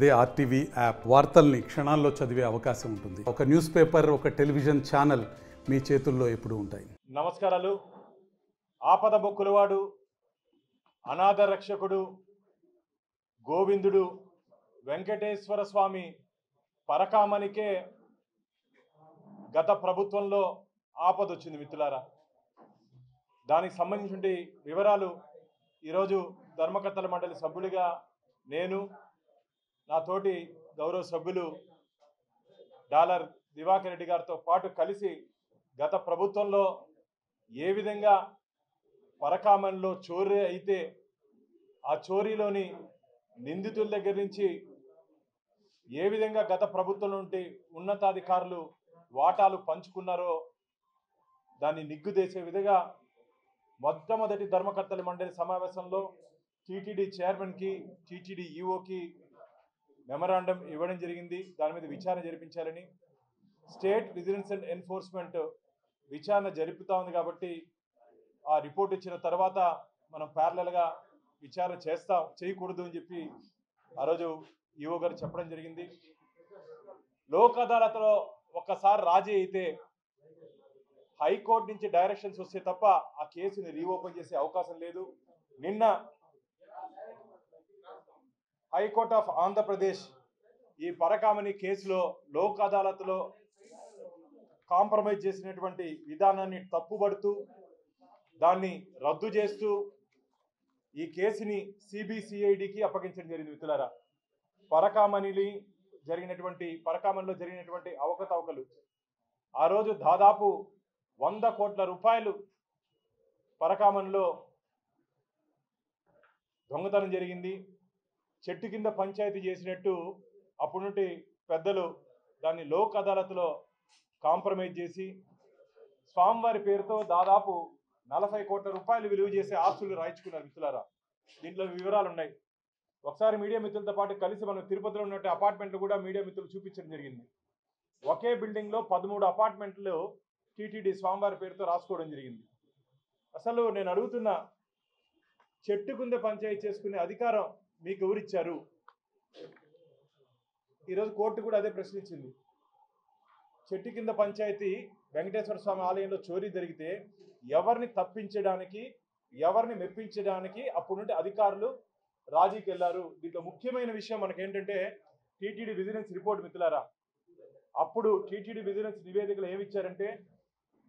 అదే RTV app వార్తల్ని క్షణాల్లో చదివే అవకాశం ఉంటుంది. ఒక న్యూస్ పేపర్, ఒక టెలివిజన్ ఛానల్ మీ చేతుల్లో ఎప్పుడూ ఉంటాయి. నమస్కారాలు. ఆపద బొక్కులవాడు, అనాథ రక్షకుడు, గోవిందుడు వెంకటేశ్వర స్వామి పరకామనికే గత ప్రభుత్వంలో ఆపదొచ్చింది మిత్రులారా. దానికి సంబంధించిన వివరాలు ఈరోజు ధర్మకర్తల మండలి సభ్యుడిగా నేను, నా తోటి గౌరవ సభ్యులు డాలర్ దివాకర్ రెడ్డి గారితో పాటు కలిసి గత ప్రభుత్వంలో ఏ విధంగా పరకామన్లో చోరీ అయితే ఆ చోరీలోని నిందితుల దగ్గర నుంచి ఏ విధంగా గత ప్రభుత్వం నుండి ఉన్నతాధికారులు వాటాలు పంచుకున్నారో దాన్ని నిగ్గుదేసే విధంగా మొట్టమొదటి ధర్మకర్తల మండలి సమావేశంలో టీటీడీ చైర్మన్కి, టీటీడీ ఈఓకి మెమరాండం ఇవ్వడం జరిగింది. దాని మీద విచారణ జరిపించాలని. స్టేట్ విజిలెన్స్ అండ్ ఎన్ఫోర్స్మెంట్ విచారణ జరుపుతూ ఉంది కాబట్టి ఆ రిపోర్ట్ ఇచ్చిన తర్వాత మనం ప్యారలల్గా విచారణ చేయకూడదు అని చెప్పి ఆ రోజు ఈఓ గారు చెప్పడం జరిగింది. లోక్ అదాలత్లో ఒక్కసారి రాజీ అయితే హైకోర్టు నుంచి డైరెక్షన్స్ వస్తే తప్ప ఆ కేసుని రీఓపెన్ చేసే అవకాశం లేదు. నిన్న హైకోర్ట్ ఆఫ్ ఆంధ్రప్రదేశ్ ఈ పరకామని కేసులో లోక్ అదాలత్లో కాంప్రమైజ్ చేసినటువంటి విధానాన్ని తప్పుబడుతూ దాన్ని రద్దు చేస్తూ ఈ కేసుని సిబిసిఐడికి అప్పగించడం జరిగింది. మిత్రులారా, పరకామనిలో జరిగినటువంటి అవకతవకలు ఆ రోజు దాదాపు 100 కోట్ల రూపాయలు పరకామన్లో దొంగతనం జరిగింది. చెట్టు కింద పంచాయతీ చేసినట్టు అప్పటి నుండి పెద్దలు దాన్ని లోక్ అదాలత్లో కాంప్రమైజ్ చేసి స్వామివారి పేరుతో దాదాపు 40 కోట్ల రూపాయలు విలువ చేసే ఆస్తులు రాయించుకున్నారు. మిత్రులారా, దీంట్లో వివరాలు ఉన్నాయి. ఒకసారి మీడియా మిత్రులతో పాటు కలిసి మనం తిరుపతిలో ఉన్నట్టు అపార్ట్మెంట్లు కూడా మీడియా మిత్రులు చూపించడం జరిగింది. ఒకే బిల్డింగ్లో 13 అపార్ట్మెంట్లు టీటీడీ స్వామివారి పేరుతో రాసుకోవడం జరిగింది. అసలు నేను అడుగుతున్నా, చెట్టు కింద పంచాయతీ చేసుకునే అధికారం మీకు ఎవరిచ్చారు? ఈరోజు కోర్టు కూడా అదే ప్రశ్నించింది. చెట్టు కింద పంచాయతీ వెంకటేశ్వర స్వామి ఆలయంలో చోరీ జరిగితే ఎవరిని తప్పించడానికి, ఎవరిని మెప్పించడానికి అప్పుడు నుండి అధికారులు రాజీకి వెళ్లారు? దీంట్లో ముఖ్యమైన విషయం మనకేంటంటే టీటీడీ విజిలెన్స్ రిపోర్ట్. మిత్రులారా, అప్పుడు టీటీడీ విజిలెన్స్ నివేదికలు ఏమిచ్చారంటే,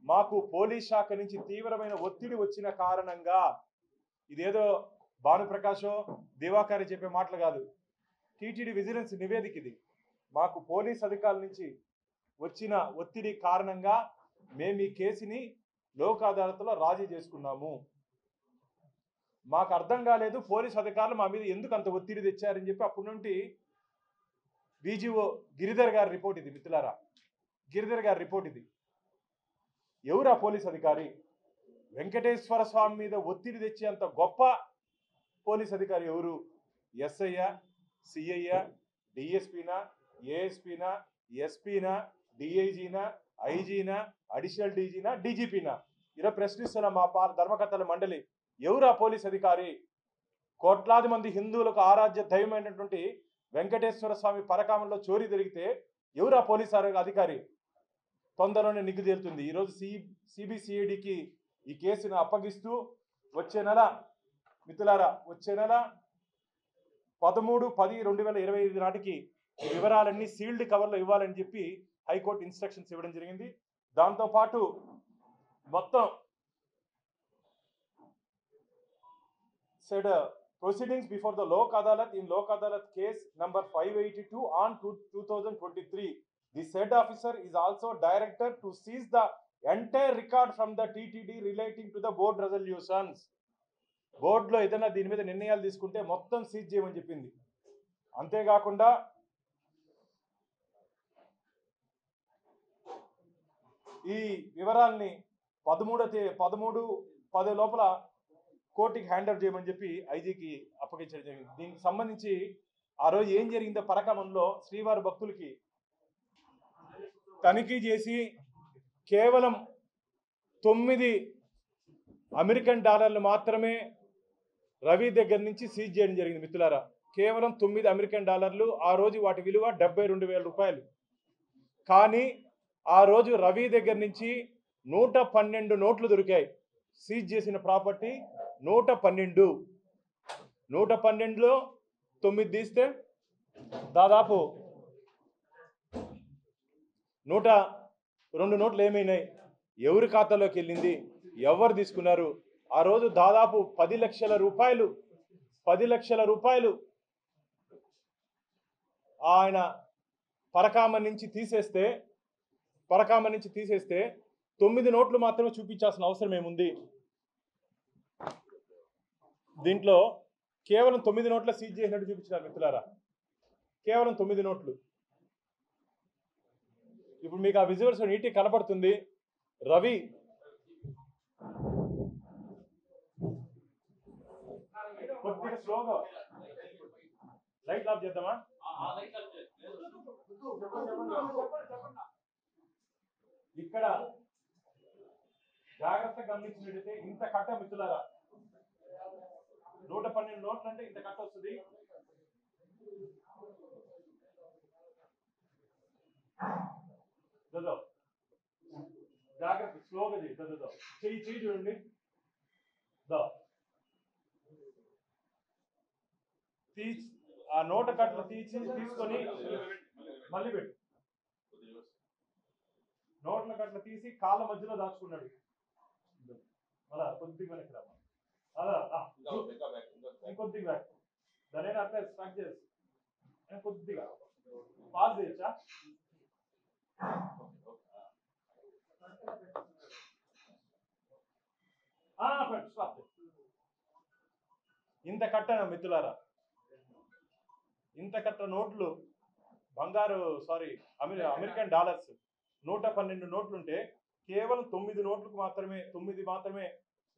మాకు పోలీస్ శాఖ నుంచి తీవ్రమైన ఒత్తిడి వచ్చిన కారణంగా, ఇదేదో భానుప్రకాశో దివాకర్ చెప్పే మాటలు కాదు, టీటీడీ విజిలెన్స్ నివేదిక ఇది. మాకు పోలీస్ అధికారుల నుంచి వచ్చిన ఒత్తిడి కారణంగా మేము ఈ కేసుని లోక్ అదాలత్లో రాజీ చేసుకున్నాము. మాకు అర్థం కాలేదు పోలీస్ అధికారులు మా మీద ఎందుకు అంత ఒత్తిడి తెచ్చారని చెప్పి అప్పటి నుండి బీజీఓ గిరిధర్ గారి రిపోర్ట్ ఇది. మిత్రులారా, గిరిధర్ గారి రిపోర్ట్ ఇది. ఎవరు ఆ పోలీస్ అధికారి? వెంకటేశ్వర స్వామి మీద ఒత్తిడి తెచ్చేంత గొప్ప పోలీస్ అధికారి ఎవరు? ఎస్ఐయా, సిఐయా, డిఎస్పీనా, ఏఎస్పీనా, ఎస్పీనా, డిఐజీనా, ఐజీనా, అడిషనల్ డీజీనా, డీజీపీనా? ఈరోజు ప్రశ్నిస్తున్న మా ధర్మకర్తల మండలి, ఎవరు ఆ పోలీస్ అధికారి? కోట్లాది మంది హిందువులకు ఆరాధ్య దైవమైనటువంటి వెంకటేశ్వర స్వామి పరకామంలో చోరీ జరిగితే ఎవరు ఆ పోలీస్ అధికారి? తొందరలోనే నిగ్గు తేలుతుంది. ఈరోజు సిబిసిఐడికి ఈ కేసును అప్పగిస్తూ వచ్చే నెల 13/10/2025 నాటికి వివరాలన్నీ సీల్డ్ కవర్లో ఇవ్వాలని చెప్పి హైకోర్టు ఇన్స్ట్రక్షన్స్ ఇవ్వడం జరిగింది. దాంతోపాటు మొత్తం said proceedings before the Lok Adalat in Lok Adalat case number 582 on 2023. The said officer is also directed to seize the entire record from the TTD relating to the board resolutions. బోర్డులో ఏదైనా దీని మీద నిర్ణయాలు తీసుకుంటే మొత్తం seize చేయమని చెప్పింది. అంతేకాకుండా ఈ వివరాల్ని 13/10 లోపల కోర్టుకి హ్యాండ్ ఓవర్ చేయమని చెప్పి ఐజీకి అప్పగించడం జరిగింది. దీనికి సంబంధించి ఆ రోజు ఏం జరిగిందో పరకామంలో శ్రీవారి భక్తులకి తనిఖీ చేసి కేవలం 9 అమెరికన్ డాలర్లు మాత్రమే రవి దగ్గర నుంచి సీజ్ చేయడం జరిగింది. మిత్రులారా, కేవలం $9 ఆ రోజు వాటి విలువ 72,000 రూపాయలు. కానీ ఆ రోజు రవి దగ్గర నుంచి 112 నోట్లు దొరికాయి. సీజ్ చేసిన ప్రాపర్టీ 112. 112లో 9 తీస్తే దాదాపు 102 నోట్లు ఏమైనాయి, ఎవరి ఖాతాలోకి వెళ్ళింది, ఎవరు తీసుకున్నారు? ఆ రోజు దాదాపు 10 లక్షల రూపాయలు ఆయన పరకామ నుంచి తీసేస్తే 9 నోట్లు మాత్రమే చూపించాల్సిన అవసరం ఏముంది? దీంట్లో కేవలం 9 నోట్ల సీజ్ చేసినట్టు చూపించినారు మిత్రులారా, కేవలం 9 నోట్లు. ఇప్పుడు మీకు ఆ విజువల్స్ నీట్గా కనబడుతుంది. రవి కొద్దిగా స్లోగా లైట్ ఆఫ్ చేద్దామా? ఇక్కడ జాగ్రత్తగా గమనించినట్టయితే ఇంత కట్ట మిత్రులారా, 112 నోట్లు అంటే ఇంత కట్ట వస్తుంది. జాగ్రత్త స్లోగా చెయ్యి చూడండి. ఆ నోట కట్టలు తీసుకొని మళ్ళీ పెట్టు. నోట్ల కట్టలు తీసి కాళ్ళ మధ్యలో దాచుకున్నాడు. అలా కొద్దిగా వెనక్కి రా, అలా ఇంకొద్దిగా బ్యాక్. దాని అట్లా స్టార్ట్ చేసి కొద్దిగా పాస్ చేయొచ్చా? ఇంత కట్ట మిత్రులారా, ఇంత కట్ట నోట్లు బంగారు అమెరికన్ డాలర్స్ 112 నోట్లుంటే కేవలం 9 నోట్లకు మాత్రమే 9 మాత్రమే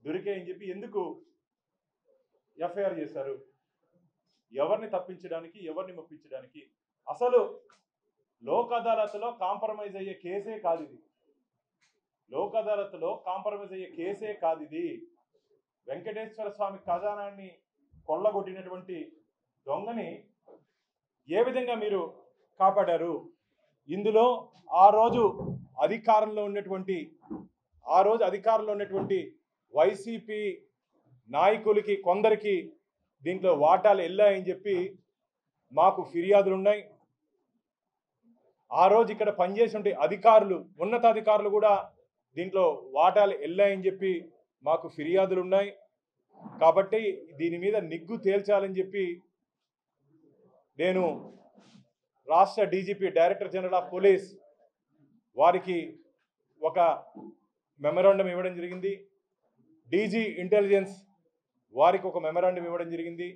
దొరికాయని చెప్పి ఎందుకు ఎఫ్ఐఆర్ చేశారు? ఎవరిని తప్పించడానికి, ఎవరిని మెప్పించడానికి? అసలు లోక్ అదాలత్లో కాంప్రమైజ్ అయ్యే కేసే కాదు ఇది. లోక్ అదాలత్లో కాంప్రమైజ్ అయ్యే కేసే కాదు ఇది. వెంకటేశ్వర స్వామి ఖజానాన్ని కొల్లగొట్టినటువంటి దొంగని ఏ విధంగా మీరు కాపాడారు? ఇందులో ఆ రోజు అధికారంలో ఉన్నటువంటి వైసీపీ నాయకులకి కొందరికి దీంట్లో వాటాలు వెళ్ళాయని చెప్పి మాకు ఫిర్యాదులు ఉన్నాయి. ఆ రోజు ఇక్కడ పనిచేసే అధికారులు, ఉన్నతాధికారులు కూడా దీంట్లో వాటాలు వెళ్ళాయని చెప్పి మాకు ఫిర్యాదులు ఉన్నాయి. కాబట్టి దీని మీద నిగ్గు తేల్చాలని చెప్పి నేను రాష్ట్ర DGP, director general of police వారికి ఒక మెమరాండం ఇవ్వడం జరిగింది. డీజీ ఇంటెలిజెన్స్ వారికి ఒక మెమరాండం ఇవ్వడం జరిగింది.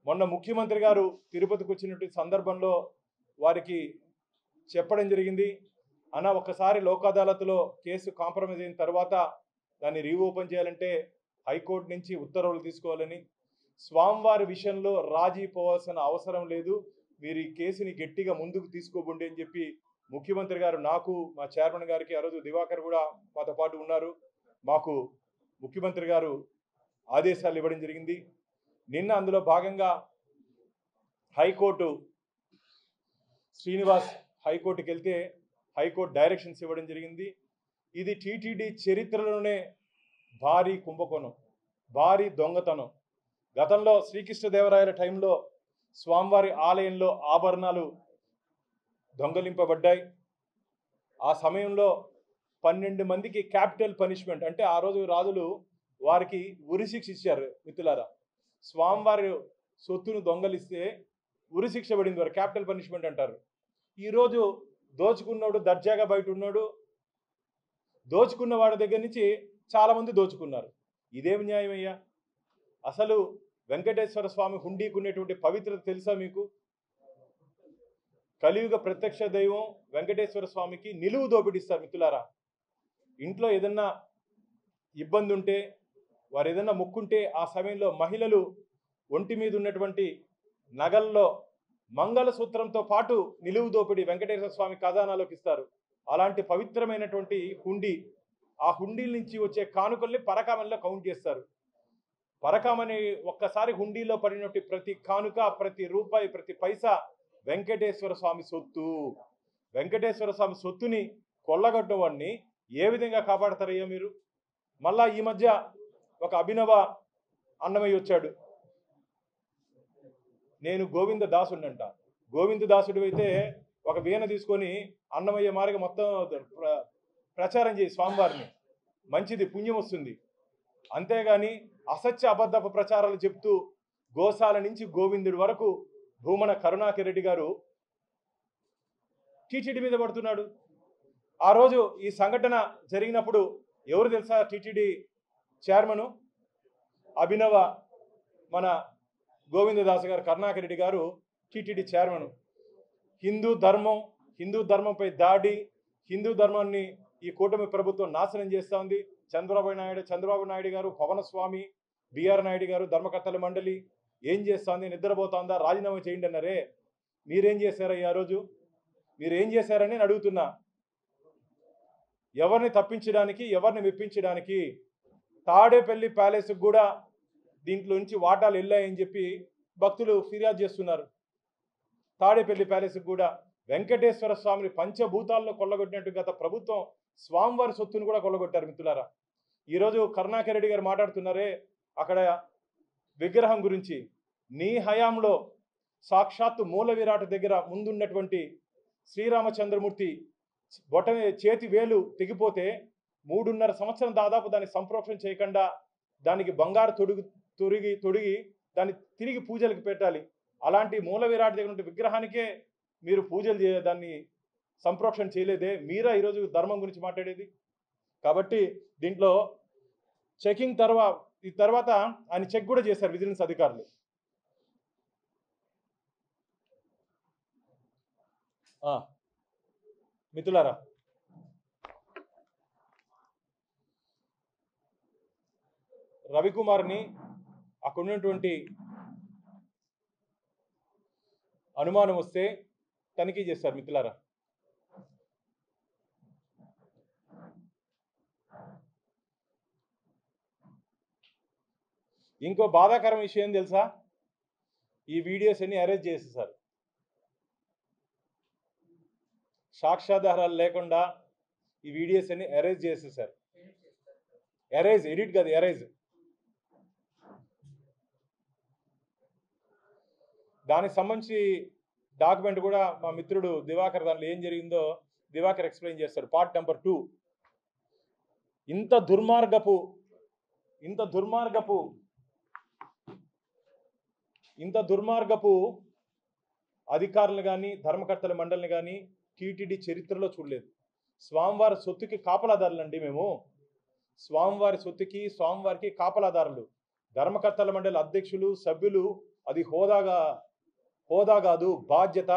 మొన్న ముఖ్యమంత్రి గారు తిరుపతికి వచ్చినటువంటి సందర్భంలో వారికి చెప్పడం జరిగింది, అన్న ఒక్కసారి లోక్ అదాలత్లో కేసు కాంప్రమైజ్ అయిన తర్వాత దాన్ని రీఓపెన్ చేయాలంటే హైకోర్టు నుంచి ఉత్తర్వులు తీసుకోవాలని, స్వామివారి విషయంలో రాజీ పోవాల్సిన అవసరం లేదు, మీరు ఈ కేసుని గట్టిగా ముందుకు తీసుకోబోండి అని చెప్పి ముఖ్యమంత్రి గారు నాకు, మా చైర్మన్ గారికి, ఆ రోజు దివాకర్ కూడా మాతో పాటు ఉన్నారు, మాకు ముఖ్యమంత్రి గారు ఆదేశాలు ఇవ్వడం జరిగింది. నిన్న అందులో భాగంగా హైకోర్టు శ్రీనివాస్ హైకోర్టుకి వెళ్తే హైకోర్టు డైరెక్షన్స్ ఇవ్వడం జరిగింది. ఇది టీటీడీ చరిత్రలోనే భారీ కుంభకోణం, భారీ దొంగతనం. గతంలో శ్రీకృష్ణదేవరాయల టైంలో స్వామివారి ఆలయంలో ఆభరణాలు దొంగలింపబడ్డాయి. ఆ సమయంలో 12 మందికి క్యాపిటల్ పనిష్మెంట్, అంటే ఆ రోజు రాజులు వారికి ఉరిశిక్ష ఇచ్చారు మిత్రులారా. స్వామివారి సొత్తును దొంగలిస్తే ఉరిశిక్ష పడింది, వారు క్యాపిటల్ పనిష్మెంట్ అంటారు. ఈరోజు దోచుకున్నాడు దర్జాగా బయట ఉన్నాడు, దోచుకున్న వాడి దగ్గర నుంచి చాలామంది దోచుకున్నారు. ఇదేమి న్యాయం అయ్యా? అసలు వెంకటేశ్వర స్వామి హుండీకి ఉన్నటువంటి పవిత్రత తెలుసా మీకు? కలియుగ ప్రత్యక్ష దైవం వెంకటేశ్వర స్వామికి నిలువు దోపిడిస్తారు మిత్రులారా. ఇంట్లో ఏదన్నా ఇబ్బంది ఉంటే, వారు ఏదన్నా మొక్కుంటే ఆ సమయంలో మహిళలు ఒంటి మీద ఉన్నటువంటి నగల్లో మంగళసూత్రంతో పాటు నిలువు దోపిడి వెంకటేశ్వర స్వామి ఖజానాలోకి ఇస్తారు. అలాంటి పవిత్రమైనటువంటి హుండీ, ఆ హుండీల నుంచి వచ్చే కానుకల్ని పరకామల్లో కౌంట్ చేస్తారు. పరకామని ఒక్కసారి హుండీలో పడినట్టు ప్రతి కానుక, ప్రతి రూపాయి, ప్రతి పైసా వెంకటేశ్వర స్వామి సొత్తు. వెంకటేశ్వర స్వామి సొత్తుని కొల్లగొట్టవాడిని ఏ విధంగా కాపాడతారయ్యా మీరు? మళ్ళా ఈ మధ్య ఒక అభినవ అన్నమయ్య వచ్చాడు. నేను గోవింద దాసుడినంట. గోవింద దాసుడు అయితే ఒక వీణ తీసుకొని అన్నమయ్య మార్గ మొత్తం ప్రచారం చేయి స్వామివారిని, మంచిది, పుణ్యం వస్తుంది. అంతేగాని అసత్య అబద్ధపు ప్రచారాలు చెప్తూ గోశాల నుంచి గోవిందుడి వరకు భూమన కరుణాకర్ రెడ్డి గారు టీటీడీ మీద పడుతున్నాడు. ఆ రోజు ఈ సంఘటన జరిగినప్పుడు ఎవరు తెలుసా? టీటీడీ చైర్మను అభినవ మన గోవిందదాస్ గారు, కరుణాకర్ రెడ్డి గారు టీటీడీ చైర్మన్. హిందూ ధర్మంపై దాడి, హిందూ ధర్మాన్ని ఈ కూటమి ప్రభుత్వం నాశనం చేస్తూ ఉంది. చంద్రబాబు నాయుడు గారు, పవనస్వామి, బిఆర్ నాయుడు గారు, ధర్మకర్తల మండలి ఏం చేస్తోంది? నిద్రపోతుందా? రాజీనామా చేయండి అన్నారే. మీరేం చేశారయ్యా? ఆ రోజు మీరేం చేశారని నేను అడుగుతున్నా. ఎవరిని తప్పించడానికి, ఎవరిని మెప్పించడానికి? తాడేపల్లి ప్యాలెస్కి కూడా దీంట్లో నుంచి వాటాలు వెళ్ళాయని చెప్పి భక్తులు ఫిర్యాదు చేస్తున్నారు. తాడేపల్లి ప్యాలెస్కి కూడా వెంకటేశ్వర స్వామిని పంచభూతాల్లో కొల్లగొట్టినట్టు గత ప్రభుత్వం స్వామివారి సొత్తును కూడా కొల్లగొట్టారు మిత్రులారా. ఈరోజు కరుణాకర్ రెడ్డి గారు మాట్లాడుతున్నారే అక్కడ విగ్రహం గురించి. నీ హయాంలో సాక్షాత్తు మూల విరాట్ దగ్గర ముందున్నటువంటి శ్రీరామచంద్రమూర్తి చేతి వేలు తెగిపోతే 3.5 సంవత్సరం దాదాపు దాన్ని సంప్రోక్షణ చేయకుండా దానికి బంగారు తొడిగి దాన్ని తిరిగి పూజలకు పెట్టాలి. అలాంటి మూల విరాట్ దగ్గర ఉన్న విగ్రహానికే మీరు పూజలు దాన్ని సంప్రోక్షణ చేయలేదే. మీరా ఈరోజు ధర్మం గురించి మాట్లాడేది? కాబట్టి దీంట్లో చెకింగ్ తర్వాత ఆయన చెక్ కూడా చేశారు విజిలెన్స్ అధికారులు. మిత్రులారా, రవికుమార్ని అక్కడ ఉన్నటువంటి అనుమానం వస్తే తనిఖీ చేస్తారు మిత్రులారా. ఇంకో బాధాకరం విషయం ఏం తెలుసా? ఈ వీడియోస్ అన్ని అరెస్ట్ చేసేసారు. సాక్ష్యాధారాలు లేకుండా ఈ వీడియోస్ అన్ని అరెస్ట్ చేసేసారు. ఎడిట్ కాదు, ఎరేజ్. దానికి సంబంధించి డాక్యుమెంట్ కూడా మా మిత్రుడు దివాకర్ దాంట్లో ఏం జరిగిందో దివాకర్ ఎక్స్ప్లెయిన్ చేస్తారు. Part number 2. ఇంత దుర్మార్గపు అధికారులు కానీ ధర్మకర్తల మండలిని కానీ టీటీడీ చరిత్రలో చూడలేదు. స్వామివారి సొత్తుకి కాపలాదారులండి మేము. స్వామివారి సొత్తుకి, స్వామివారికి కాపలాదారులు. ధర్మకర్తల మండలి అధ్యక్షులు, సభ్యులు అది హోదా కాదు, బాధ్యత.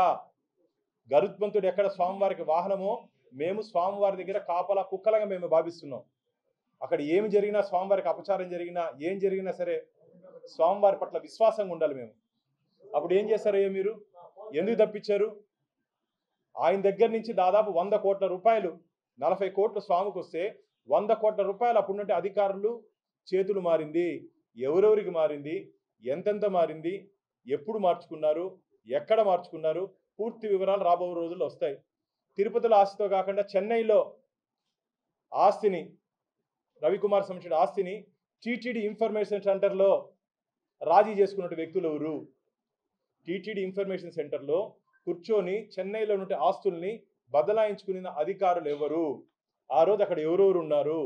గరుత్మంతుడు ఎక్కడ స్వామివారికి వాహనమో మేము స్వామివారి దగ్గర కాపలా కుక్కలుగా మేము భావిస్తున్నాం. అక్కడ ఏమి జరిగినా, స్వామివారికి అపచారం జరిగినా, ఏం జరిగినా సరే స్వామివారి పట్ల విశ్వాసంగా ఉండాలి మేము. అప్పుడు ఏం చేశారయ్యా మీరు? ఎందుకు తప్పించారు? ఆయన దగ్గర నుంచి దాదాపు 100 కోట్ల రూపాయలు, 40 కోట్లు స్వామికి వస్తే 100 కోట్ల రూపాయలు అప్పుడున్నట్టు అధికారులు చేతులు మారింది. ఎవరెవరికి మారింది, ఎంతెంత మారింది, ఎప్పుడు మార్చుకున్నారు, ఎక్కడ మార్చుకున్నారు, పూర్తి వివరాలు రాబో రోజుల్లో వస్తాయి. తిరుపతిలో ఆస్తితో కాకుండా చెన్నైలో ఆస్తిని, రవికుమార్ సంబంధించిన ఆస్తిని టీటీడీ ఇన్ఫర్మేషన్ సెంటర్లో రాజీ చేసుకున్న వ్యక్తులు ఎవరు? టీటీడీ ఇన్ఫర్మేషన్ సెంటర్లో కూర్చొని చెన్నైలో ఉన్న ఆస్తుల్ని బదలాయించుకున్న అధికారులు ఎవరు? ఆ రోజు అక్కడ ఎవరెవరు ఉన్నారు,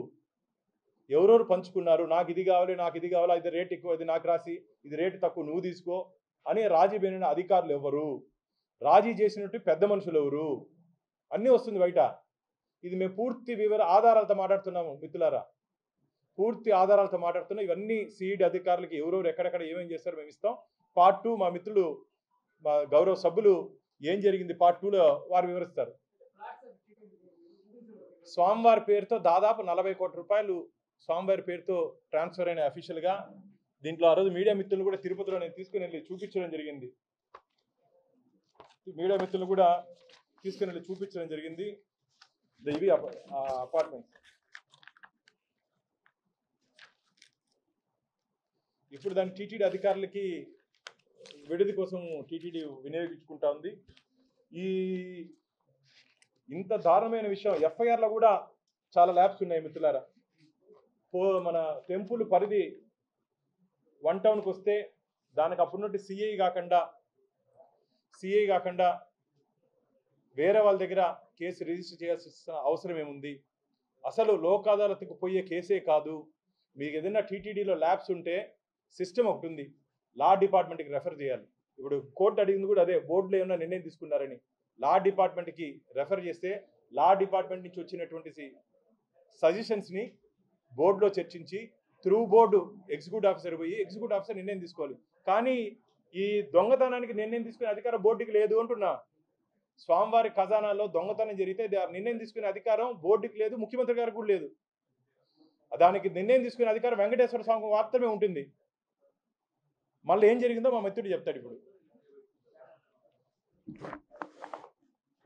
ఎవరెవరు పంచుకున్నారు? నాకు ఇది కావాలి, నాకు ఇది కావాలి, ఇది రేట్ ఎక్కువ, ఇది నాకు రాసి, ఇది రేటు తక్కువ, నువ్వు తీసుకో అని రాజీ పోయిన అధికారులు ఎవరు? రాజీ చేసినట్టు పెద్ద మనుషులు ఎవరు? అన్నీ వస్తుంది బయట. ఇది మేము పూర్తి ఆధారాలతో మాట్లాడుతున్నాము మిత్రులారా. పూర్తి ఆధారాలతో మాట్లాడుతున్నాం. ఇవన్నీ సిఈడి అధికారులకి ఎవరెవరు ఎక్కడెక్కడ ఏమేమి చేస్తారో మేము ఇస్తాం. పార్ట్ 2 మా మిత్రులు, మా గౌరవ సభ్యులు ఏం జరిగింది పార్ట్ 2లో వారు వివరిస్తారు. స్వామివారి పేరుతో దాదాపు 40 కోట్ల రూపాయలు స్వామివారి పేరుతో ట్రాన్స్ఫర్ అయిన అఫీషియల్గా. దీంట్లో ఆ రోజు మీడియా మిత్రులు కూడా తిరుపతిలో నేను తీసుకుని వెళ్ళి చూపించడం జరిగింది. మీడియా మిత్రులు కూడా తీసుకుని వెళ్ళి చూపించడం జరిగింది. ఇవి అపార్ట్మెంట్స్. ఇప్పుడు దాని టీటీడీ అధికారులకి విడిది కోసం టీటీడీ వినియోగించుకుంటా ఉంది. ఈ ఇంత దారుణమైన విషయం ఎఫ్ఐఆర్లో కూడా చాలా ల్యాబ్స్ ఉన్నాయి మిత్రులారా. మన టెంపుల్ పరిధి 1 టౌన్కి వస్తే దానికి అప్పుడున్నట్టు సిఐ కాకుండా వేరే వాళ్ళ దగ్గర కేసు రిజిస్టర్ చేయాల్సిన అవసరం ఏముంది? అసలు లోక్ అదాలత్కు పోయే కేసే కాదు. మీకు ఏదైనా టీటీడీలో ల్యాబ్స్ ఉంటే సిస్టమ్ ఒకటి ఉంది, లా డిపార్ట్మెంట్కి రెఫర్ చేయాలి. ఇప్పుడు కోర్టు అడిగింది కూడా అదే, బోర్డులో ఏమైనా నిర్ణయం తీసుకున్నారని లా డిపార్ట్మెంట్కి రెఫర్ చేస్తే లా డిపార్ట్మెంట్ నుంచి వచ్చినటువంటి సజెషన్స్ని బోర్డులో చర్చించి త్రూ బోర్డు ఎగ్జిక్యూటివ్ ఆఫీసర్ పోయి ఎగ్జిక్యూటివ్ ఆఫీసర్ నిర్ణయం తీసుకోవాలి. కానీ ఈ దొంగతనానికి నిర్ణయం తీసుకునే అధికారం బోర్డుకి లేదు అంటున్నా. స్వామివారి ఖజానాలో దొంగతనం జరిగితే నిర్ణయం తీసుకునే అధికారం బోర్డుకి లేదు, ముఖ్యమంత్రి గారికి కూడా లేదు. దానికి నిర్ణయం తీసుకునే అధికారం వెంకటేశ్వర స్వామికి మాత్రమే ఉంటుంది. మళ్ళీ ఏం జరిగిందో మా మిత్రుడు చెప్తాడు ఇప్పుడు.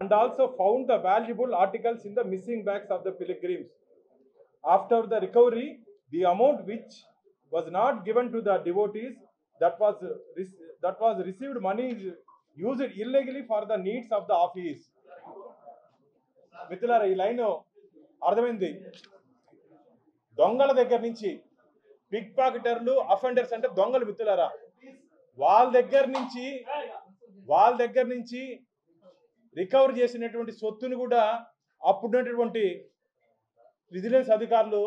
And also found the valuable articles in the missing bags of the pilgrims. After the recovery, the amount which was not given to the devotees that was received money is used illegally for the needs of the office. మిత్రులారా, ఈ line అర్థమైంది. దొంగల దగ్గర నుంచి, pick పాకెటర్లు, offenders అంటే దొంగలు మిత్రులారా, వాళ్ళ దగ్గర నుంచి రికవర్ చేసినటువంటి సొత్తును కూడా అప్పుడున్నటువంటి విజిలెన్స్ అధికారులు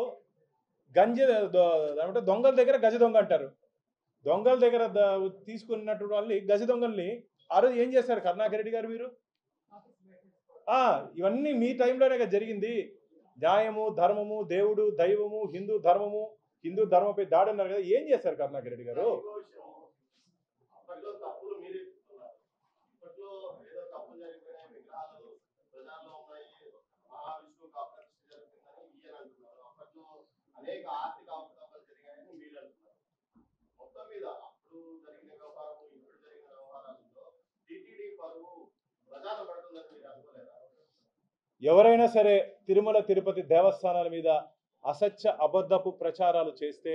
దొంగల దగ్గర గజ దొంగ అంటారు. దొంగల దగ్గర తీసుకున్నటువంటి వాళ్ళని గజ దొంగల్ని ఆ రోజు ఏం చేశారు కరుణాకర్ రెడ్డి గారు? మీరు ఇవన్నీ మీ టైంలోనే జరిగింది. న్యాయము, ధర్మము, దేవుడు, దైవము, హిందూ ధర్మంపై దాడి అన్నారు కదా, ఏం చేశారు కరుణాకర్ రెడ్డి గారు? అనేక ఆర్థిక అవకాశాలు జరిగాయని మీరు అంటున్నారు. మొత్తం మీద అప్పుడు జరిగిన వ్యవహారం, ఇప్పుడు జరిగిన వ్యవహారాల్లో టీటీడీ పరువు ప్రజాలు పడుతుందని మీరు అనుకోలేదా? ఎవరైనా సరే తిరుమల తిరుపతి దేవస్థానాల మీద అసత్య అబద్ధపు ప్రచారాలు చేస్తే,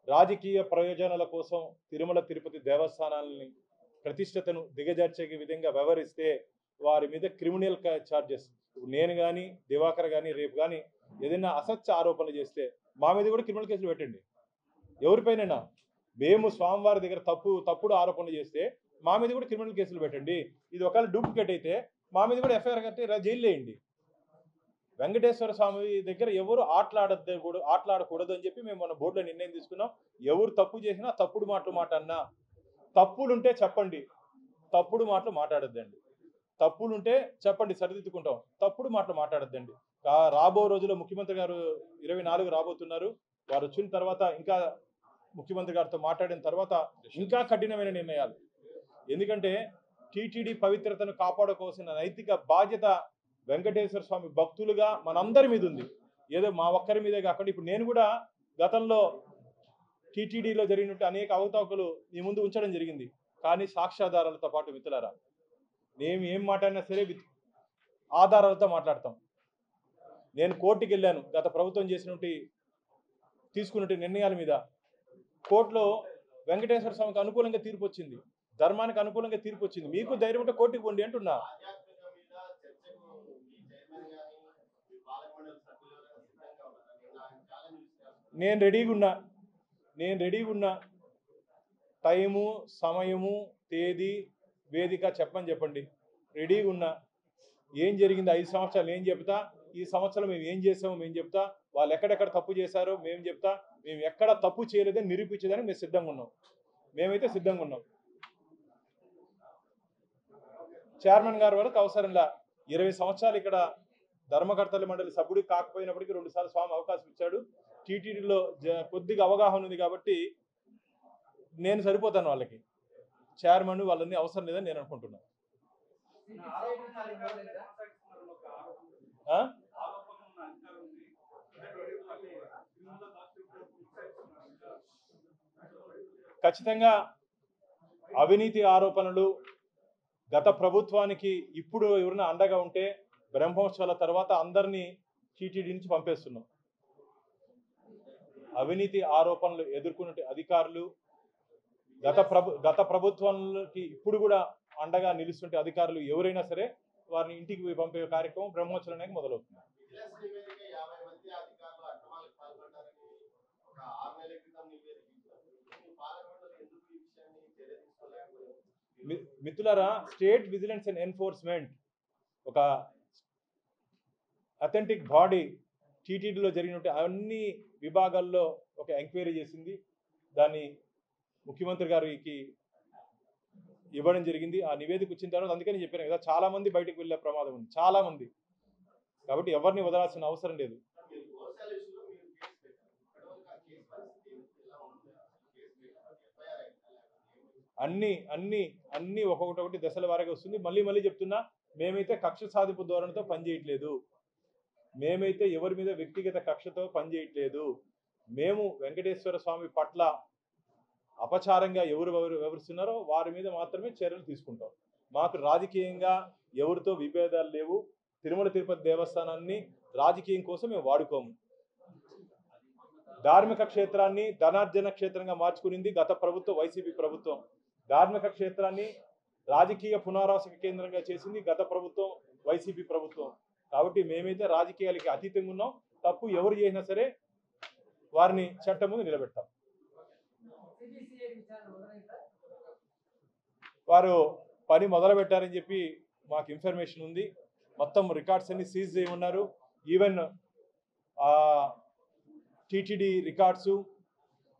రాజకీయ ప్రయోజనాల కోసం తిరుమల తిరుపతి దేవస్థానాలని ప్రతిష్టతను దిగజార్చే విధంగా వ్యవహరిస్తే వారి మీద క్రిమినల్ ఛార్జెస్, ఇప్పుడు నేను కానీ దివాకర్ కానీ రేపు కానీ ఏదైనా అసత్య ఆరోపణలు చేస్తే మా మీద కూడా క్రిమినల్ కేసులు పెట్టండి. ఎవరిపైనైనా మేము స్వామివారి దగ్గర తప్పుడు ఆరోపణలు చేస్తే మా మీద కూడా క్రిమినల్ కేసులు పెట్టండి. ఇది ఒకవేళ డూప్లికేట్ అయితే మా మీద కూడా ఎఫ్ఐఆర్ కట్టి జైలు వేయండి. వెంకటేశ్వర స్వామి దగ్గర ఎవరు ఆటలాడకూడదు అని చెప్పి మేము మన బోర్డులో నిర్ణయం తీసుకున్నాం. ఎవరు తప్పు చేసినా, తప్పుడు మాటలు మాట్లాడినా, తప్పులుంటే చెప్పండి, తప్పుడు మాటలు మాట్లాడొద్దండి. తప్పులుంటే చెప్పండి, సరిదిద్దుకుంటాం. తప్పుడు మాటలు మాట్లాడొద్దండి. రాబో రోజుల్లో ముఖ్యమంత్రి గారు 24 రాబోతున్నారు. వారు వచ్చిన తర్వాత ఇంకా ముఖ్యమంత్రి గారితో మాట్లాడిన తర్వాత ఇంకా కఠినమైన నిర్ణయాలు. ఎందుకంటే టీటీడీ పవిత్రతను కాపాడుకోవాల్సిన నైతిక బాధ్యత వెంకటేశ్వర స్వామి భక్తులుగా మనందరి మీద ఉంది. ఏదో మా ఒక్కరి మీదే కాకుండా ఇప్పుడు నేను కూడా గతంలో టీటీడీలో జరిగినట్టు అనేక అవకతవకలు మీ ముందు ఉంచడం జరిగింది. కానీ సాక్ష్యాధారాలతో పాటు మిత్రులారా, మేము ఏం మాట్లాడినా సరే ఆధారాలతో మాట్లాడతాం. నేను కోర్టుకి వెళ్ళాను గత ప్రభుత్వం తీసుకున్నట్టు నిర్ణయాల మీద. కోర్టులో వెంకటేశ్వర స్వామికి అనుకూలంగా తీర్పు వచ్చింది, ధర్మానికి అనుకూలంగా తీర్పు వచ్చింది. మీకు ధైర్యం ఉంటే కోర్టుకి పోండి అంటున్నా. నేను రెడీగా ఉన్నా. టైము, సమయము, తేదీ, వేదిక చెప్పండి. రెడీగా ఉన్నా. ఏం జరిగింది 5 సంవత్సరాలు ఏం చెప్తా, ఈ సంవత్సరం మేము ఏం చేసామో మేము చెప్తా, వాళ్ళు ఎక్కడెక్కడ తప్పు చేశారో మేము చెప్తా, మేము ఎక్కడ తప్పు చేయలేదని నిరూపించేదానికి మేము సిద్ధంగా ఉన్నాం. మేమైతే సిద్ధంగా ఉన్నాం. చైర్మన్ గారి వరకు అవసరంలా 20 సంవత్సరాలు ఇక్కడ ధర్మకర్తల మండలి సభ్యుడికి కాకపోయినప్పటికీ 2 సార్లు స్వామి అవకాశం ఇచ్చాడు. టీటీడీలో కొద్దిగా అవగాహన ఉంది కాబట్టి నేను సరిపోతాను వాళ్ళకి. చైర్మన్ వాళ్ళని అవసరం లేదని నేను అనుకుంటున్నాను. ఖచ్చితంగా అవినీతి ఆరోపణలు గత ప్రభుత్వానికి ఇప్పుడు ఎవరైనా అండగా ఉంటే బ్రహ్మోత్సవాల తర్వాత అందరినీ టీటీడీ నుంచి పంపేస్తున్నాం. అవినీతి ఆరోపణలు ఎదుర్కొనే అధికారులు గత ప్రభుత్వానికి ఇప్పుడు కూడా అండగా నిలుస్తుంటే అధికారులు ఎవరైనా సరే వారిని ఇంటికి పంపే కార్యక్రమం బ్రహ్మోత్సవం అనేది మొదలవుతుంది. విజిలెన్స్ నివేదిక 50 మంది అధికారులు అక్రమాలకు పాల్పడ్డారని ఒక 6 నెలల క్రితం నివేదిక ఇచ్చారు. మీ పాలకమండలి ఎందుకు ఈ విషయాన్ని చర్య తీసుకోలేకపోయారు? మిత్రులారా, స్టేట్ విజిలెన్స్ అండ్ ఎన్ఫోర్స్మెంట్ ఒక అథెంటిక్ బాడీ టీటీడీలో జరిగినట్టు అన్ని విభాగాల్లో ఒక ఎంక్వైరీ చేసింది. దాన్ని ముఖ్యమంత్రి గారికి ఇవ్వడం జరిగింది. ఆ నివేదిక వచ్చిన తర్వాత అందుకని చెప్పాను కదా, చాలా మంది బయటకు వెళ్ళే ప్రమాదం ఉంది, చాలా మంది. కాబట్టి ఎవరిని వదలాల్సిన అవసరం లేదు. అన్ని ఒక్కొక్కటి దశల వారీగా వస్తుంది. మళ్ళీ చెప్తున్నా, మేమైతే కక్ష సాధింపు ధోరణితో పనిచేయట్లేదు. మేమైతే ఎవరి మీద వ్యక్తిగత కక్షతో పనిచేయట్లేదు. మేము వెంకటేశ్వర స్వామి పట్ల అపచారంగా ఎవరు వివరిస్తున్నారో వారి మీద మాత్రమే చర్యలు తీసుకుంటాం. మాకు రాజకీయంగా ఎవరితో విభేదాలు లేవు. తిరుమల తిరుపతి దేవస్థానాన్ని రాజకీయం కోసం మేము వాడుకోము. ధార్మిక క్షేత్రాన్ని ధనార్జన క్షేత్రంగా మార్చుకునింది గత ప్రభుత్వం, వైసీపీ ప్రభుత్వం. ధార్మిక క్షేత్రాన్ని రాజకీయ పునరావాసక కేంద్రంగా చేసింది గత ప్రభుత్వం, వైసీపీ ప్రభుత్వం. కాబట్టి మేమైతే రాజకీయాలకి అతీతంగా ఉన్నాం. తప్పు ఎవరు చేసినా సరే వారిని చట్టం ముందు నిలబెడతాం. వారు పని మొదలు పెట్టారని చెప్పి మాకు ఇన్ఫర్మేషన్ ఉంది. మొత్తం రికార్డ్స్ అన్ని సీజ్ చేయమన్నారు. Even TTD records,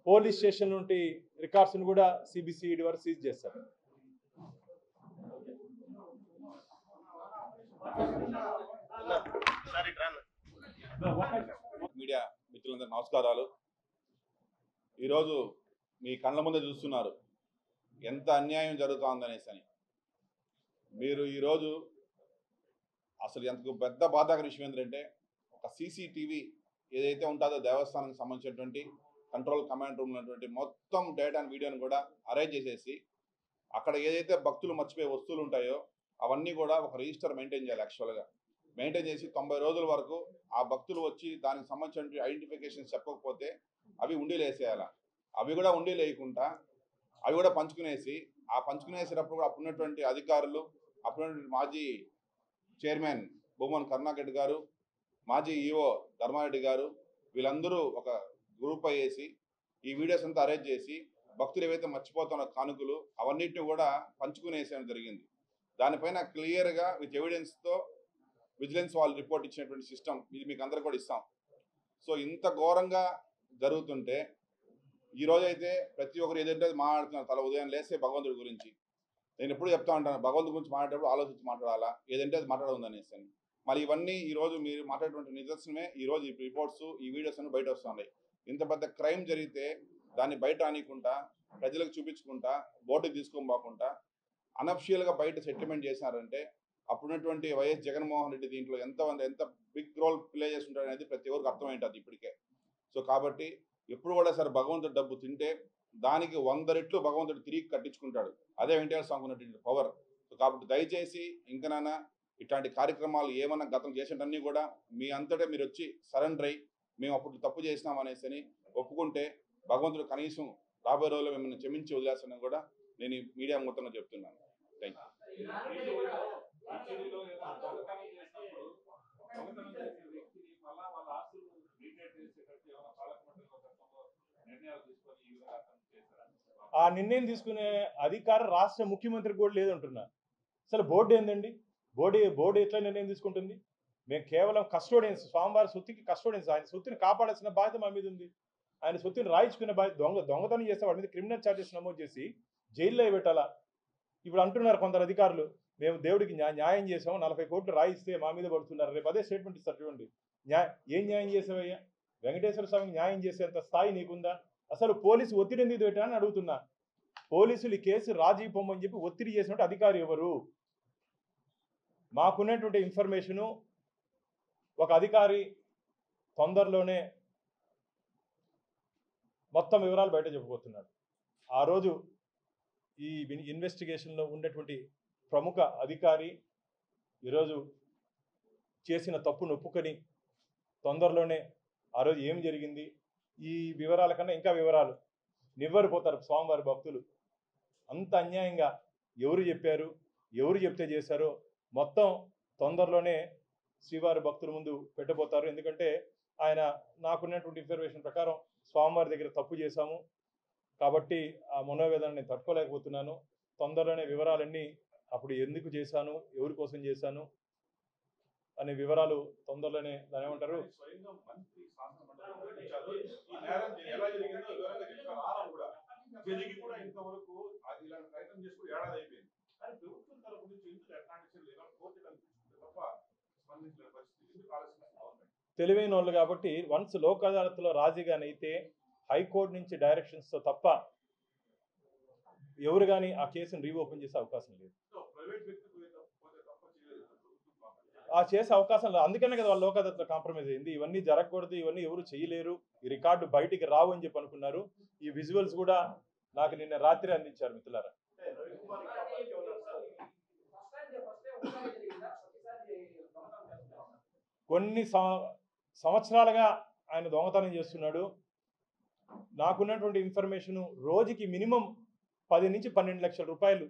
police station నుండి రికార్డ్స్ను కూడా సిబిసిఐడి వారు సీజ్ చేస్తారు. మీడియా మిత్రులందరూ నమస్కారాలు. ఈరోజు మీ కళ్ళ ముందే చూస్తున్నారు ఎంత అన్యాయం జరుగుతుందనేసి అని. మీరు ఈరోజు అసలు ఎంత పెద్ద బాధాకర విషయం ఏంటంటే, ఒక సీసీటీవీ ఏదైతే ఉంటుందో దేవస్థానానికి సంబంధించినటువంటి కంట్రోల్ కమాండ్ రూమ్ ఉన్నటువంటి మొత్తం డేటాను వీడియోని కూడా అరేంజ్ చేసేసి అక్కడ ఏదైతే భక్తులు మర్చిపోయే వస్తువులు ఉంటాయో అవన్నీ కూడా ఒక రిజిస్టర్ మెయింటైన్ చేయాలి. యాక్చువల్గా మెయింటైన్ చేసి 90 రోజుల వరకు ఆ భక్తులు వచ్చి దానికి సంబంధించిన ఐడెంటిఫికేషన్ చెప్పకపోతే అవి ఉండీలు వేసేయాలి. అవి కూడా ఉండీలు వేయకుండా అవి కూడా పంచుకునేసి, ఆ పంచుకునేసేటప్పుడు కూడా అప్పుడున్నటువంటి అధికారులు, అప్పుడున్నటువంటి మాజీ చైర్మన్ భూమన్ కరుణాకర్ గారు, మాజీ ఈఓ ధర్మారెడ్డి గారు, వీళ్ళందరూ ఒక గ్రూప్ అయ్యేసి ఈ వీడియోస్ అంతా అరేంజ్ చేసి భక్తులు ఏవైతే మర్చిపోతున్న కానుకలు అవన్నిటిని కూడా పంచుకునేసేయడం జరిగింది. దానిపైన క్లియర్గా విత్ ఎవిడెన్స్తో విజిలెన్స్ వాళ్ళు రిపోర్ట్ ఇచ్చినటువంటి సిస్టమ్ ఇది మీకు అందరు కూడా ఇస్తాం. సో ఇంత ఘోరంగా జరుగుతుంటే ఈరోజైతే ప్రతి ఒక్కరు ఏదంటే మాట్లాడుతున్నారు. తల ఉదయం లేస్తే భగవంతుడి గురించి. నేను ఎప్పుడు చెప్తా ఉంటాను, భగవంతుడి గురించి మాట్లాడేటప్పుడు ఆలోచించి మాట్లాడాలా, ఏదంటే అది మాట్లాడవుందనేసి అని. మళ్ళీ ఇవన్నీ ఈరోజు మీరు మాట్లాడేటువంటి నిదర్శనమే ఈరోజు ఈ రిపోర్ట్స్, ఈ వీడియోస్ అన్ని బయట వస్తున్నాయి. ఇంత పెద్ద క్రైమ్ జరిగితే దాన్ని బయట ఆనికుండా, ప్రజలకు చూపించుకుంటా, బోర్డుకి తీసుకొని పోకుండా అనఫిషియల్గా బయట సెటిల్మెంట్ చేశారంటే అప్పుడున్నటువంటి వైఎస్ జగన్మోహన్ రెడ్డి దీంట్లో ఎంత బిగ్ రోల్ ప్లే చేస్తుంటాడు అనేది ప్రతి ఒక్కరికి అర్థమైంటుంది ఇప్పటికే. సో కాబట్టి ఎప్పుడు కూడా సరే భగవంతుడు డబ్బు తింటే దానికి 100 రెట్లు భగవంతుడు తిరిగి కట్టించుకుంటాడు. అదే వెంకటేశ్వర స్వామి ఉన్నటువంటి పవర్. సో కాబట్టి దయచేసి ఇంకనైనా ఇట్లాంటి కార్యక్రమాలు ఏమన్నా గతం చేసేటన్నీ కూడా మీ అంతటా మీరు వచ్చి సరెండర్ అయ్యి మేము అప్పుడు తప్పు చేసినాం అనేసి అని ఒప్పుకుంటే భగవంతుడు కనీసం రాబోయే రోజుల్లో మిమ్మల్ని క్షమించి వదిలేస్తానని కూడా నేను ఈ మీడియా మొత్తంగా చెప్తున్నాను. Thank you. ఆ నిర్ణయం తీసుకునే అధికారం రాష్ట్ర ముఖ్యమంత్రికి కూడా లేదంటున్నా. అసలు బోర్డు ఏందండి? బోర్డు ఎట్లా నిర్ణయం తీసుకుంటుంది? మేము కేవలం కస్టోడియన్స్, స్వామివారి సొత్తుకి కస్టోడియన్స్. ఆయన సొత్తుని కాపాడాల్సిన బాధ్యత మా మీద ఉంది. ఆయన సొత్తుని రాయించుకునే బాధ్యత. దొంగతనం చేస్తే వాడి మీద క్రిమినల్ ఛార్జెస్ నమోదు చేసి జైల్లో పెట్టాలా? ఇప్పుడు అంటున్నారు కొందరు అధికారులు, మేము దేవుడికి న్యాయం చేసాము, 40 కోట్లు రాయిస్తే మా మీద పడుతున్నారు. రేపు అదే స్టేట్మెంట్ ఇస్తారు చూడండి. ఏం న్యాయం చేసావయ్యా? వెంకటేశ్వర స్వామికి న్యాయం చేసేంత స్థాయి నీకుందా? అసలు పోలీసు ఒత్తిడి ఎందుకు పెట్టారని అడుగుతున్నా. పోలీసులు ఈ కేసు రాజీ పొమ్మని చెప్పి ఒత్తిడి చేసినట్టు అధికారి ఎవరు? మాకున్నటువంటి ఇన్ఫర్మేషను, ఒక అధికారి తొందరలోనే మొత్తం వివరాలు బయట చెప్పబోతున్నాడు. ఆ రోజు ఈ ఇన్వెస్టిగేషన్లో ఉన్నటువంటి ప్రముఖ అధికారి ఈరోజు చేసిన తప్పును ఒప్పుకొని తొందరలోనే ఆ రోజు ఏం జరిగింది, ఈ వివరాల కన్నా ఇంకా వివరాలు నివ్వరిపోతారు స్వామివారి భక్తులు. అంత అన్యాయంగా ఎవరు చెప్పారు, ఎవరు చెప్తే చేశారో మొత్తం తొందరలోనే శ్రీవారి భక్తుల ముందు పెట్టబోతారు. ఎందుకంటే ఆయన నాకున్నటువంటి ఇన్ఫర్మేషన్ ప్రకారం స్వామివారి దగ్గర తప్పు చేశాము కాబట్టి ఆ మనోవేదన నేను తట్టుకోలేకపోతున్నాను. తొందరలోనే వివరాలన్నీ అప్పుడు ఎందుకు చేశాను, ఎవరి కోసం చేశాను అనే వివరాలు తొందరలోనే దాని ఏమంటారు స్వయంగా మంత్రి శాసన మండలి ఈ నేరం ఎలా జరిగిందో వివరంగా చెప్పారు. ఆనం కూడా జరిగి కూడా ఇంతవరకు ఇలాంటి ప్రయత్నం చేసి కూడా ఏడాది అయిపోయింది. కానీ ప్రభుత్వం తరపు నుంచి ఎందుకు అట్లాంటి చర్యలు ఏమైనా కోర్టు కల్పిస్తుంది తప్ప స్పందించిన పరిస్థితి ఎందుకు ఆలస్యం గవర్నమెంట్? తెలివైన వాళ్ళు కాబట్టి వన్స్ లోక్ అదాలత్లో రాజీగానైతే హైకోర్టు నుంచి డైరెక్షన్స్తో తప్ప ఎవరు కానీ ఆ కేసును రీఓపెన్ చేసే అవకాశం లేదు. ప్రైవేట్ వ్యక్తి పోతే తప్ప చేయలేదు ఆ చేసే అవకాశం లేదు. అందుకనే కదా వాళ్ళు లోక్ అదాలత్లో కాంప్రమైజ్ అయింది. ఇవన్నీ జరగకూడదు, ఇవన్నీ ఎవరు చేయలేరు, ఈ రికార్డు బయటికి రావు అని చెప్పి అనుకున్నారు. ఈ విజువల్స్ కూడా నాకు నిన్న రాత్రి అందించారు మిత్రులారా. కొన్ని సంవత్సరాలుగా ఆయన దొంగతనం చేస్తున్నాడు. నాకున్నటువంటి ఇన్ఫర్మేషన్ రోజుకి మినిమం 10 నుంచి 12 లక్షల రూపాయలు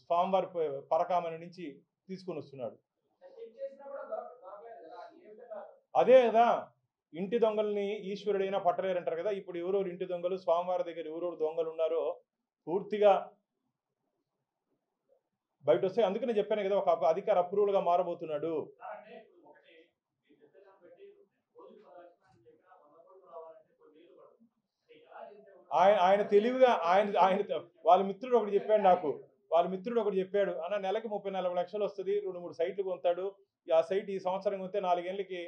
స్వామివారి పరకామణి నుంచి తీసుకొని వస్తున్నాడు. అదే కదా ఇంటి దొంగల్ని ఈశ్వరుడైనా పట్టలేరంటారు కదా. ఇప్పుడు ఎవరెవరు ఇంటి దొంగలు, స్వామివారి దగ్గర ఎవరెవరు దొంగలు ఉన్నారో పూర్తిగా బయట వస్తే. అందుకనే చెప్పాను కదా ఒక అధికార అప్రూవల్గా మారబోతున్నాడు. ఆయన తెలివిగా ఆయన వాళ్ళ మిత్రుడు ఒకటి చెప్పాడు నాకు. అన్న నెలకి 30-40 లక్షలు వస్తుంది, 2-3 సైట్లు కొంటాడు. ఆ సైట్ ఈ సంవత్సరం కొంటే 4 ఏళ్ళకి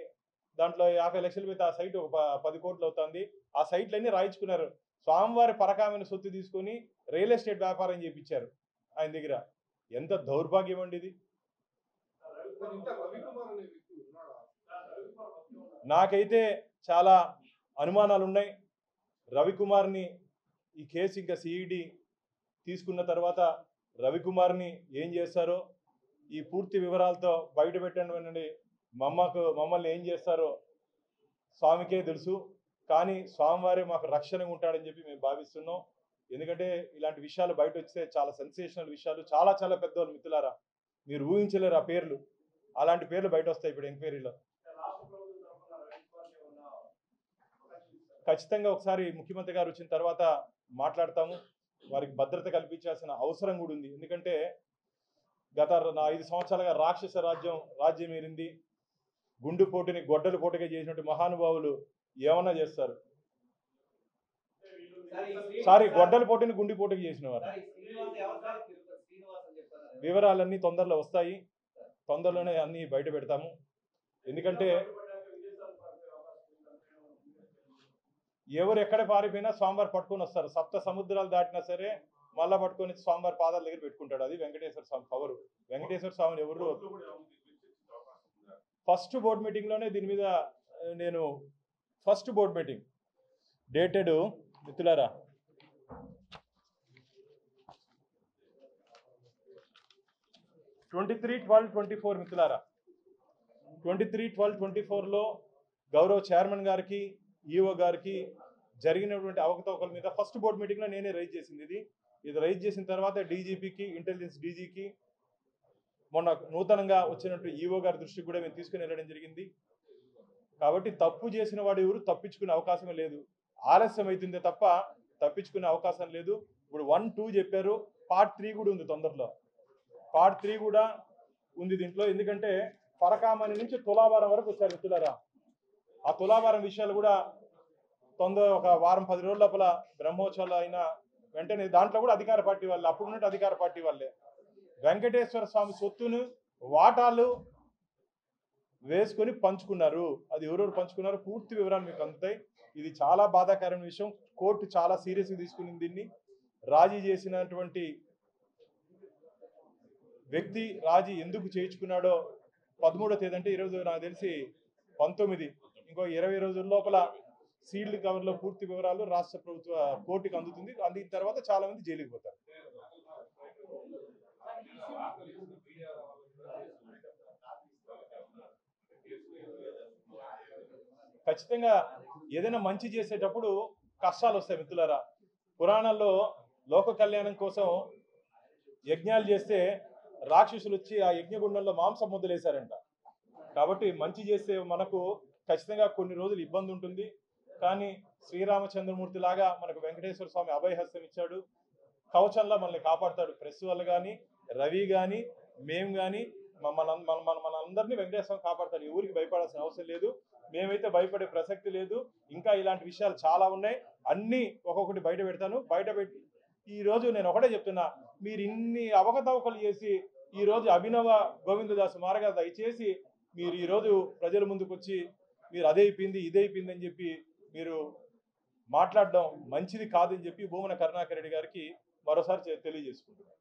దాంట్లో 50 లక్షలు పెడితే ఆ సైట్ ఒక 10 కోట్లు అవుతుంది. ఆ సైట్లన్నీ రాయించుకున్నారు. స్వామివారి పరకామైన సొత్తు తీసుకొని రియల్ ఎస్టేట్ వ్యాపారం చేయించారు ఆయన దగ్గర. ఎంత దౌర్భాగ్యం అండి ఇది. నాకైతే చాలా అనుమానాలు ఉన్నాయి. రవికుమార్ని ఈ కేసు ఇంకా సిఈడి తీసుకున్న తర్వాత రవికుమార్ని ఏం చేస్తారో ఈ పూర్తి వివరాలతో బయట పెట్టండి. మమ్మల్ని ఏం చేస్తారో స్వామికే తెలుసు. కానీ స్వామివారే మాకు రక్షణగా ఉంటాడని చెప్పి మేము భావిస్తున్నాం. ఎందుకంటే ఇలాంటి విషయాలు బయట వస్తే చాలా సెన్సేషనల్ విషయాలు, చాలా చాలా పెద్దవాళ్ళు మిత్రులారా, మీరు ఊహించలేరు ఆ పేర్లు. అలాంటి పేర్లు బయట వస్తాయి ఇప్పుడు ఎంక్వైరీలో. ఖచ్చితంగా ఒకసారి ముఖ్యమంత్రి గారు వచ్చిన తర్వాత మాట్లాడతాము. వారికి భద్రత కల్పించాల్సిన అవసరం కూడా ఉంది. ఎందుకంటే గత 5 సంవత్సరాలుగా రాక్షస రాజ్యం ఏరింది. గుండు పోటుని గొడ్డలు పోటుగా చేసినట్టు మహానుభావులు ఏమన్నా చేస్తారు. గొడ్డల పోటుని గుండి పోటుగా చేసిన వారు. వివరాలన్నీ తొందరలో వస్తాయి. తొందరలోనే అన్ని బయట పెడతాము. ఎందుకంటే ఎవరు ఎక్కడ పారిపోయినా స్వామివారు పట్టుకొని వస్తారు. 7 సముద్రాలు దాటినా సరే మళ్ళా పట్టుకొని స్వామివారి పాదాల దగ్గర పెట్టుకుంటాడు. అది వెంకటేశ్వర స్వామి పవరు. వెంకటేశ్వర స్వామిని ఎవరు ఫస్ట్ బోర్డు మీటింగ్లోనే దీని మీద నేను ఫస్ట్ బోర్డు మీటింగ్ డేటెడ్ మిత్రులారా 23/12/24 మిత్రులారా 23/12/24లో గౌరవ చైర్మన్ గారికి ఈఓ గారికి జరిగినటువంటి అవకతవకల మీద ఫస్ట్ బోర్డు మీటింగ్లో నేనే రైజ్ చేసింది. ఇది రైజ్ చేసిన తర్వాత డీజీపీకి, ఇంటెలిజెన్స్ డీజీకి, మొన్న నూతనంగా వచ్చినట్టు ఈఓ గారి దృష్టికి కూడా మేము తీసుకుని వెళ్ళడం జరిగింది. కాబట్టి తప్పు చేసిన వాడు ఎవరు తప్పించుకునే అవకాశమే లేదు. ఆలస్యం అవుతుందే తప్ప తప్పించుకునే అవకాశం లేదు. ఇప్పుడు 1, 2 చెప్పారు, పార్ట్ 3 కూడా ఉంది తొందరలో. పార్ట్ 3 కూడా ఉంది దీంట్లో. ఎందుకంటే పరకామణి నుంచి తులాభారం వరకు వచ్చారు మిత్రులారా. ఆ తులాభారం విషయాలు కూడా ఒక వారం 10 రోజుల లోపల బ్రహ్మోత్సవాలు అయినా వెంటనే దాంట్లో కూడా అధికార పార్టీ వాళ్ళే, అప్పుడున్నట్టు అధికార పార్టీ వాళ్ళే వెంకటేశ్వర స్వామి సొత్తును వాటాలు వేసుకొని పంచుకున్నారు. అది ఎవరెవరు పంచుకున్నారు పూర్తి వివరాలు మీకు అందుతాయి. ఇది చాలా బాధాకరమైన విషయం. కోర్టు చాలా సీరియస్గా తీసుకుని దీన్ని రాజీ చేసినటువంటి వ్యక్తి రాజీ ఎందుకు చేయించుకున్నాడో 13వ తేదీ అంటే ఈరోజు నాకు తెలిసి 19, ఇంకో 20 రోజుల లోపల సీల్డ్ కవర్లో పూర్తి వివరాలు రాష్ట్ర ప్రభుత్వ కోర్టుకు అందుతుంది. అందిన తర్వాత చాలా మంది జైలుకి పోతారు. ఖచ్చితంగా ఏదైనా మంచి చేసేటప్పుడు కష్టాలు వస్తాయి మిత్రులారా. పురాణాల్లో లోక కళ్యాణం కోసం యజ్ఞాలు చేస్తే రాక్షసులు వచ్చి ఆ యజ్ఞగుండంలో మాంసం ముద్దలేశారంట. కాబట్టి మంచి చేస్తే మనకు ఖచ్చితంగా కొన్ని రోజులు ఇబ్బంది ఉంటుంది. కానీ శ్రీరామచంద్రమూర్తి లాగా మనకు వెంకటేశ్వర స్వామి అభయహస్తం ఇచ్చాడు. కవచంలా మనల్ని కాపాడుతాడు. ప్రెస్ వాళ్ళు కానీ, రవి కానీ, మేము కానీ మనందరినీ వెంకటేశ్వర స్వామి కాపాడుతాడు. ఈ ఊరికి భయపడాల్సిన అవసరం లేదు. మేమైతే భయపడే ప్రసక్తి లేదు. ఇంకా ఇలాంటి విషయాలు చాలా ఉన్నాయి. అన్నీ ఒక్కొక్కటి బయట పెడతాను. బయట పెట్టి ఈరోజు నేను ఒకటే చెప్తున్నా, మీరు ఇన్ని అవకతవకలు చేసి ఈరోజు అభినవ గోవిందదాస్ మారగా దయచేసి మీరు ఈరోజు ప్రజల ముందుకు వచ్చి మీరు అదైపోయింది ఇదైపోయింది అని చెప్పి మీరు మాట్లాడడం మంచిది కాదని చెప్పి భూమన కరుణాకర్ రెడ్డి గారికి మరోసారి తెలియజేసుకుంటున్నాను.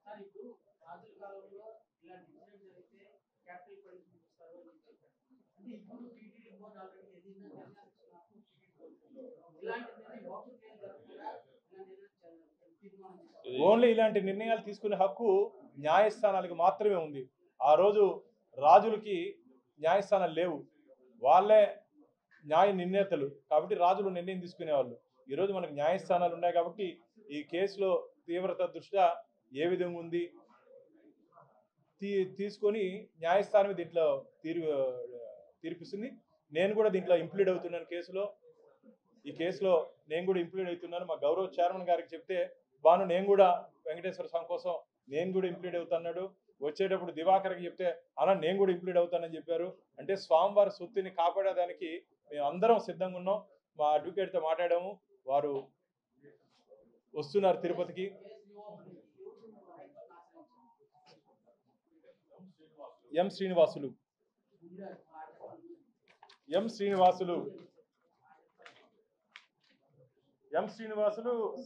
ఓన్లీ ఇలాంటి నిర్ణయాలు తీసుకునే హక్కు న్యాయస్థానాలకు మాత్రమే ఉంది. ఆ రోజు రాజులకి న్యాయస్థానాలు లేవు, వాళ్ళే న్యాయ నిర్ణేతలు. కాబట్టి రాజులు నిర్ణయం తీసుకునేవాళ్ళు. ఈరోజు మనకు న్యాయస్థానాలు ఉన్నాయి కాబట్టి ఈ కేసులో తీవ్రత దృష్ట్యా ఏ విధంగా ఉంది తీసుకొని న్యాయస్థానం దీంట్లో తీర్పిస్తుంది. నేను కూడా దీంట్లో ఇంప్లీడ్ అవుతున్నాను కేసులో. ఈ కేసులో నేను కూడా ఇంప్లీడ్ అవుతున్నాను. మా గౌరవ చైర్మన్ గారికి చెప్తే బాను నేను కూడా వెంకటేశ్వర స్వామి కోసం నేను కూడా ఇంప్లీడ్ అవుతున్నాడు. వచ్చేటప్పుడు దివాకర్కి చెప్తే అలా నేను కూడా ఇంప్లీడ్ అవుతానని చెప్పారు. అంటే స్వామివారి సొత్తుని కాపాడేదానికి మేము అందరం సిద్ధంగా ఉన్నాం. మా అడ్వకేట్తో మాట్లాడాము, వారు వస్తున్నారు తిరుపతికి. M Srinivasulu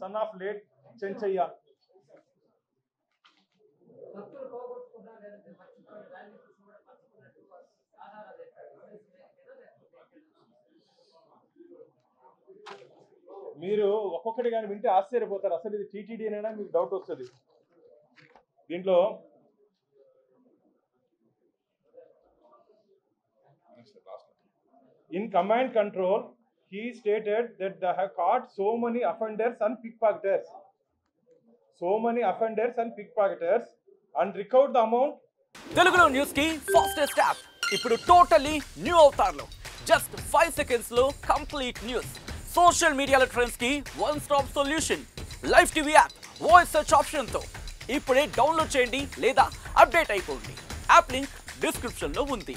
son of late Chenchaiah. మీరు ఒక్కొక్కటి కానీ వింటే ఆశ్చర్యపోతారు. అసలు ఇది టీటీడీ అయినా మీకు డౌట్ వస్తుంది. దీంట్లో in command control he stated that they have caught so many offenders and pickpocketers and recovered the amount. Telugu News ki fastest app ఇప్పుడు టోటల్లీ న్యూ అవతార్లో జస్ట్ 5 seconds లో కంప్లీట్ న్యూస్. సోషల్ మీడియాలో trends కి one stop solution. Live TV app voice search option తో ఇప్పుడే download చేయండి లేదా update అయిపోండి. App link description లో ఉంది.